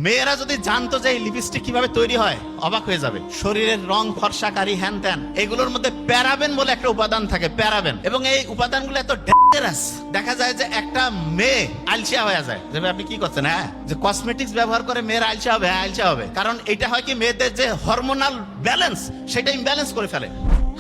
মেয়েরা যদি জানতো যে এই লিপস্টিক কিভাবে তৈরি হয় অবাক হয়ে যাবে। শরীরের রং ফর্সাকারী হ্যান ত্যান, এগুলোর মধ্যে প্যারাবেন বলে একটা উপাদান থাকে, প্যারাবেন। এবং এই উপাদানগুলো এত ডেঞ্জারাস, দেখা যায় যে একটা মেয়ে আলসিয়া হয়ে যায়। যে আপনি কি করছেন, হ্যাঁ যে কসমেটিক্স ব্যবহার করে মেয়েরা আলসিয়া হবে, হ্যাঁ আলসিয়া হবে। কারণ এটা হয় কি, মেয়েদের যে হরমোনাল ব্যালেন্স সেটা ইমব্যালেন্স করে ফেলে।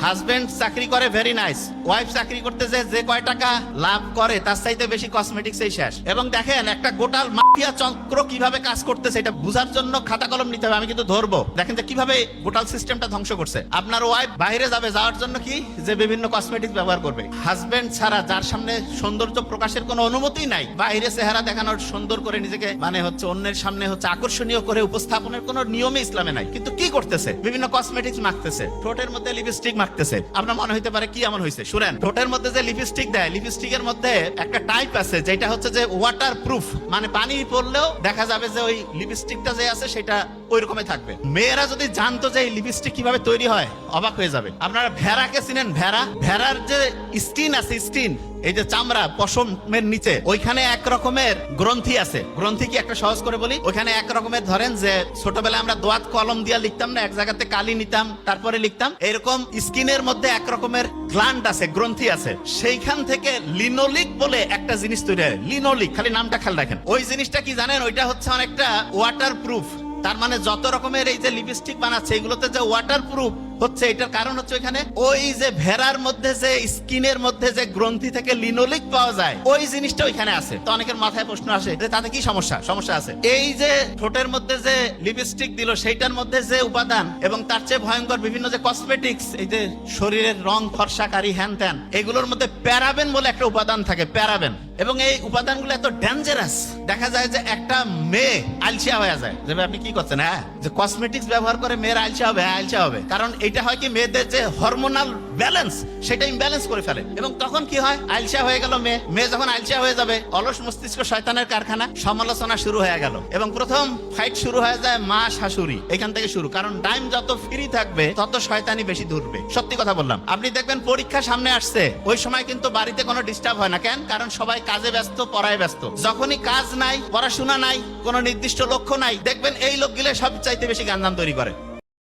হাজবেন্ড চাকরি করে, ভেরি নাইস। ওয়াইফ চাকরি করতে যে কয় টাকা লাভ করে তার চাইতে বেশি কসমেটিক্সেই শেষ। এবং দেখেন একটা গোটাল মাফিয়া চক্র কিভাবে কাজ করতেছে, এটা বুঝার জন্য খাতা কলম নিতে হবে। আমি কিন্তু ধরবো, দেখেন যে কিভাবে গোটাল সিস্টেমটা ধ্বংস করছে। আপনার ওয়াইফ বাইরে যাবে, যাওয়ার জন্য কি যে বিভিন্ন কসমেটিক্স ব্যবহার করবে। হাজবেন্ড ছাড়া, যার সামনে সৌন্দর্য প্রকাশের কোনো অনুমতি নাই, বাইরে চেহারা দেখানোর, সুন্দর করে নিজেকে মানে হচ্ছে অন্যের সামনে হচ্ছে আকর্ষণীয় করে উপস্থাপনের কোনো নিয়মে ইসলামে নাই। কিন্তু কি করতেছে, বিভিন্ন কসমেটিক্স মাখতেছে, ঠোঁটের মধ্যে লিপস্টিক মাখতেছে। আপনার মনে হইতে পারে কি এমন হয়েছে, শুনেন, ঠোঁটের মধ্যে যে লিপস্টিক দেয়, লিপস্টিকের মধ্যে একটা টাইপ আছে যেটা হচ্ছে যে ওয়াটার প্রুফ, মানে পানি পড়লেও দেখা যাবে যে ওই লিপস্টিকটা যে আছে সেটা ওই রকমই থাকবে। মেয়েরা যদি জানতো যে এই লিপস্টিক কিভাবে তৈরি হয় অবাক হয়ে যাবে। আপনারা ভেড়াকে চিনেন? ভেড়ার যে স্কিন আছে, স্কিন, এই যে চামড়া পশমের নিচে, ওইখানে এক রকমের গ্রন্থি আছে। গ্রন্থি কি একটা সহজ করে বলি, ওইখানে এক রকমের, ধরেন যে ছোটবেলায় আমরা দোয়াত কলম দিয়ে লিখতাম না, এক জায়গাতে কালি নিতাম তারপরে লিখতাম, এরকম স্কিনের মধ্যে এক রকমের গ্ল্যান্ড আছে, গ্রন্থি আছে। সেইখান থেকে লিনোলিক বলে একটা জিনিস তৈরি হয়। লিনোলিক, খালি নামটা খেয়াল রাখেন। ওই জিনিসটা কি জানেন, ওইটা হচ্ছে অনেকটা ওয়াটার প্রুফ। তার মানে যত রকমের এই যে লিপস্টিক বানাচ্ছে এগুলোতে যে ওয়াটার প্রুফ হচ্ছে, এটার কারণ হচ্ছে ওইখানে ওই যে ভেড়ার মধ্যে যে স্কিনের মধ্যে যে গ্রন্থি থেকে লিনোলিক পাওয়া যায়, ওই জিনিসটা ওইখানে আছে। তো অনেকের মাথায় প্রশ্ন আসে যে তাতে কি সমস্যা আছে। এই যে ঠোঁটের মধ্যে যে লিপস্টিক দিল সেইটার মধ্যে যে উপাদান, এবং তার চেয়ে ভয়ঙ্কর বিভিন্ন যে কসমেটিক্স, এই যে শরীরের রং ফর্সাকারী হ্যান ত্যান, এগুলোর মধ্যে প্যারাবেন বলে একটা উপাদান থাকে, প্যারাবেন। এবং এই উপাদানগুলো এত ডেঞ্জারাস, দেখা যায় যে একটা মেয়ে আলসিয়া হয়ে যায়। যে আপনি কি করছেন, হ্যাঁ যে কসমেটিক্স ব্যবহার করে মেয়েরা আলসিয়া হবে, হ্যাঁ আলসিয়া হবে। কারণ এটা হয় কি, মেয়েদের যে হরমোনাল ব্যালেন্স সেটা ইমব্যালেন্স করে ফেলে। এবং তখন কি হয়, আলসিয়া হয়ে গেল মেয়ে যখন আলসিয়া হয়ে যাবে, অলস মস্তিষ্ক শয়তানের কারখানা, সমালোচনা শুরু হয়ে গেল। এবং প্রথম ফাইট শুরু হয়ে যায় মা শাশুড়ি, এখান থেকে শুরু। কারণ টাইম যত ফ্রি থাকবে তত শয়তানি বেশি ধরবে। সত্যি কথা বললাম। আপনি দেখবেন পরীক্ষা সামনে আসছে, ওই সময় কিন্তু বাড়িতে কোনো ডিস্টার্ব হয় না। কেন? কারণ সবাই কাজে ব্যস্ত, পড়ায় ব্যস্ত। যখনই কাজ নাই, পড়াশোনা নাই, কোনো নির্দিষ্ট লক্ষ্য নাই, দেখবেন এই লোকগুলো সব চাইতে বেশি গাঞ্জাম তৈরি করে।